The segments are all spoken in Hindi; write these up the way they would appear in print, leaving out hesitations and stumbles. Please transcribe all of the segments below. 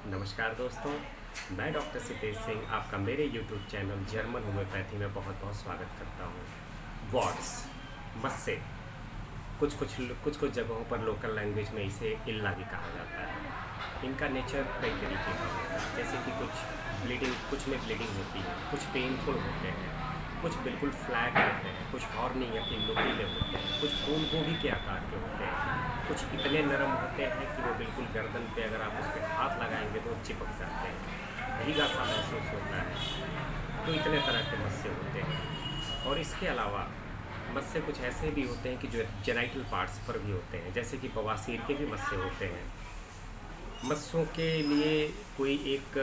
नमस्कार दोस्तों, मैं डॉक्टर सितेश सिंह आपका मेरे यूट्यूब चैनल जर्मन होम्योपैथी में बहुत बहुत स्वागत करता हूँ। वॉर्ड्स, मस्से, कुछ जगहों पर लोकल लैंग्वेज में इसे इल्ला भी कहा जाता है। इनका नेचर कई तरीके का होता है, जैसे कि कुछ में ब्लीडिंग होती है, कुछ पेनफुल होते हैं, कुछ बिल्कुल फ्लैट होते हैं, कुछ हॉर्नी या कि नुकीले होते हैं, कुछ फूल गोभी के आकार के होते हैं, कुछ इतने नरम होते हैं कि वो बिल्कुल गर्दन पे अगर आप उस पर हाथ लगाएंगे तो चिपक जाते हैं, भीगा सा महसूस होता है। तो इतने तरह के मस्से होते हैं। और इसके अलावा मस्से कुछ ऐसे भी होते हैं कि जो जेनाइटल पार्ट्स पर भी होते हैं, जैसे कि बवासीर के भी मस्से होते हैं। मस्सों के लिए कोई एक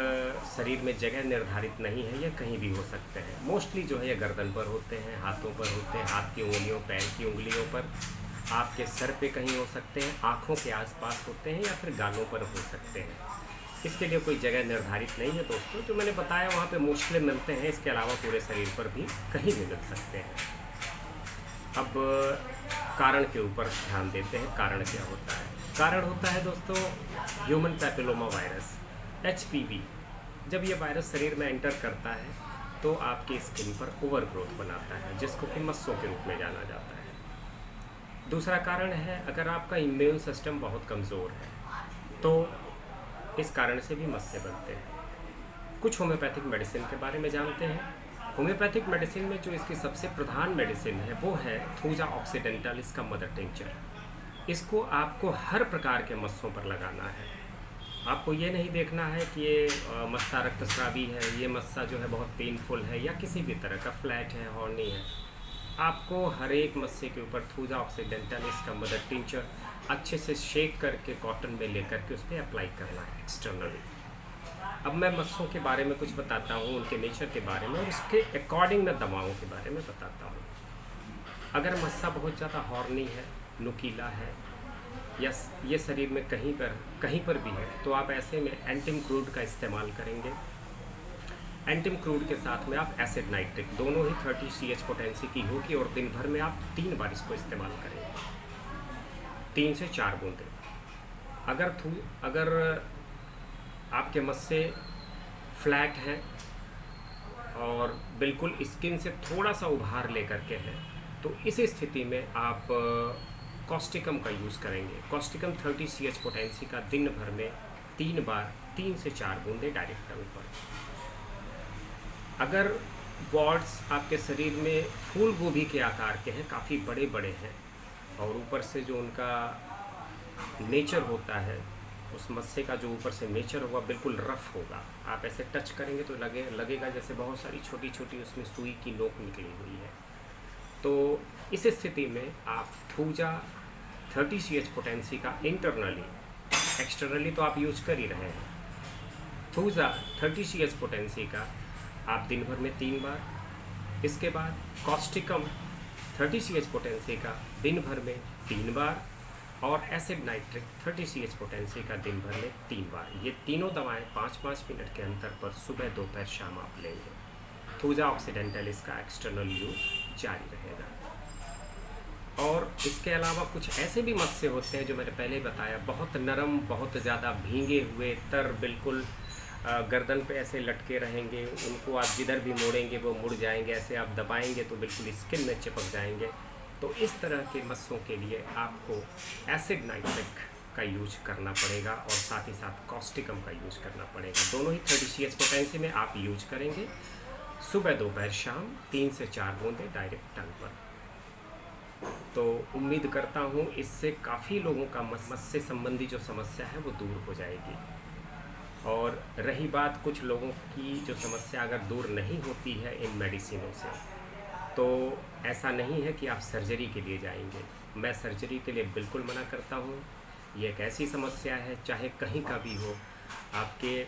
शरीर में जगह निर्धारित नहीं है, यह कहीं भी हो सकते हैं। मोस्टली जो है ये गर्दन पर होते हैं, हाथों पर होते हैं, हाथ की उंगलियों, पैर की उंगलियों पर, आपके सर पे कहीं हो सकते हैं, आँखों के आसपास होते हैं या फिर गालों पर हो सकते हैं। इसके लिए कोई जगह निर्धारित नहीं है दोस्तों, जो मैंने बताया वहाँ पे मोस्टली मिलते हैं। इसके अलावा पूरे शरीर पर भी कहीं भी मिल सकते हैं। अब कारण के ऊपर ध्यान देते हैं। कारण क्या होता है? कारण होता है दोस्तों ह्यूमन पैपिलोमा वायरस, HPV। जब ये वायरस शरीर में एंटर करता है तो आपकी स्किन पर ओवर ग्रोथ बनाता है, जिसको कि मस्सों के रूप में जाना जाता है। दूसरा कारण है अगर आपका इम्यून सिस्टम बहुत कमज़ोर है तो इस कारण से भी मस्से बनते हैं। कुछ होम्योपैथिक मेडिसिन के बारे में जानते हैं। होम्योपैथिक मेडिसिन में जो इसकी सबसे प्रधान मेडिसिन है वो है थूजा ऑक्सीडेंटालिस का मदर टिंचर। इसको आपको हर प्रकार के मस्सों पर लगाना है। आपको ये नहीं देखना है कि ये मस्सा रक्तस्रावी है, ये मस्सा जो है बहुत पेनफुल है या किसी भी तरह का फ्लैट है, हॉर्नी है। आपको हर एक मस्से के ऊपर थूजा ऑक्सीडेंटालिस का मदर टिंचर अच्छे से शेक करके कॉटन में लेकर के उस पर अप्लाई करना है एक्सटर्नली। अब मैं मस्सों के बारे में कुछ बताता हूँ, उनके नेचर के बारे में, और इसके अकॉर्डिंग मैं दवाओं के बारे में बताता हूँ। अगर मस्सा बहुत ज़्यादा हॉर्नी है, नुकीला है या ये शरीर में कहीं पर भी है तो आप ऐसे में एंटिम क्रूड का इस्तेमाल करेंगे। एंटिम क्रूड के साथ में आप एसिड नाइट्रिक, दोनों ही 30 CH पोटेंसी की होगी और दिन भर में आप 3 बार इसको इस्तेमाल करेंगे, 3 से 4 बूंदे। अगर आपके मस्से फ्लैट हैं और बिल्कुल स्किन से थोड़ा सा उभार लेकर के हैं तो इस स्थिति में आप कॉस्टिकम का यूज़ करेंगे। कॉस्टिकम 30 CH पोटेंसी का दिन भर में 3 बार, 3 से 4 बूंदे डायरेक्ट टंग पर। अगर वॉर्ड्स आपके शरीर में फूल गोभी के आकार के हैं, काफ़ी बड़े बड़े हैं और ऊपर से जो उनका नेचर होता है, उस मस्से का जो ऊपर से नेचर होगा बिल्कुल रफ़ होगा। आप ऐसे टच करेंगे तो लगेगा जैसे बहुत सारी छोटी छोटी उसमें सुई की नोक निकली हुई है। तो इस स्थिति में आप थूजा 30 CH पोटेंसी का इंटरनली, एक्सटर्नली तो आप यूज कर ही रहे हैं, थूजा 30 CH पोटेंसी का आप दिन भर में 3 बार। इसके बाद कॉस्टिकम 30 CH पोटेंसी का दिन भर में 3 बार और एसिड नाइट्रिक 30 CH पोटेंसी का दिन भर में 3 बार। ये तीनों दवाएं 5-5 मिनट के अंतर पर सुबह, दोपहर, शाम आप लेंगे। थूजा ऑक्सीडेंटालिस का एक्सटर्नल यूज जारी रहेगा। और इसके अलावा कुछ ऐसे भी मस्से होते हैं जो मैंने पहले बताया, बहुत नरम, बहुत ज़्यादा भींगे हुए, तर बिल्कुल गर्दन पे ऐसे लटके रहेंगे, उनको आप जिधर भी मोड़ेंगे वो मुड़ जाएंगे, ऐसे आप दबाएंगे तो बिल्कुल स्किन में चिपक जाएंगे। तो इस तरह के मस्सों के लिए आपको एसिड नाइट्रिक का यूज करना पड़ेगा और साथ ही साथ कॉस्टिकम का यूज करना पड़ेगा। दोनों ही 30 CH पोटेंसी में आप यूज करेंगे सुबह, दोपहर, शाम, 3 से 4 बूंदे डायरेक्ट टंग पर। तो उम्मीद करता हूँ इससे काफ़ी लोगों का मस्से संबंधी जो समस्या है वो दूर हो जाएगी। और रही बात कुछ लोगों की जो समस्या अगर दूर नहीं होती है इन मेडिसिनों से, तो ऐसा नहीं है कि आप सर्जरी के लिए जाएंगे। मैं सर्जरी के लिए बिल्कुल मना करता हूँ। ये एक ऐसी समस्या है, चाहे कहीं का भी हो, आपके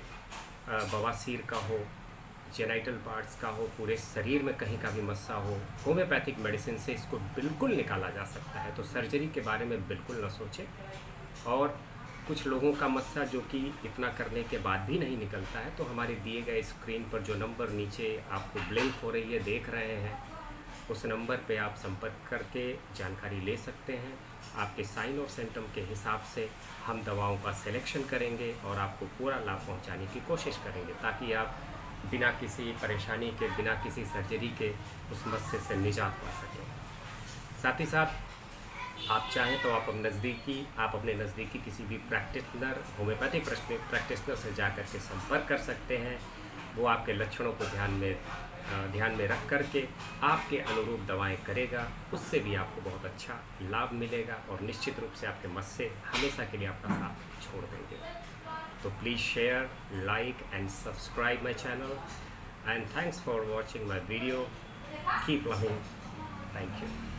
बवासीर का हो, जेनाइटल पार्ट्स का हो, पूरे शरीर में कहीं का भी मस्सा हो, होम्योपैथिक मेडिसिन से इसको बिल्कुल निकाला जा सकता है। तो सर्जरी के बारे में बिल्कुल न सोचें। और कुछ लोगों का मस्सा जो कि इतना करने के बाद भी नहीं निकलता है, तो हमारे दिए गए स्क्रीन पर जो नंबर नीचे आपको ब्लिंक हो रही है, देख रहे हैं, उस नंबर पे आप संपर्क करके जानकारी ले सकते हैं। आपके साइन और सिम्टम के हिसाब से हम दवाओं का सिलेक्शन करेंगे और आपको पूरा लाभ पहुंचाने की कोशिश करेंगे, ताकि आप बिना किसी परेशानी के, बिना किसी सर्जरी के उस मस्से से निजात पा सकें। साथ ही साथ आप चाहें तो आप अपने नज़दीकी किसी भी प्रैक्टिशनर, होम्योपैथिक प्रैक्टिशनर से जा कर के संपर्क कर सकते हैं। वो आपके लक्षणों को ध्यान में रख करके आपके अनुरूप दवाएं करेगा। उससे भी आपको बहुत अच्छा लाभ मिलेगा और निश्चित रूप से आपके मस्से हमेशा के लिए आपका साथ छोड़ देंगे। तो please share, like and subscribe my channel, and thanks for watching my video. Keep loving. Thank you.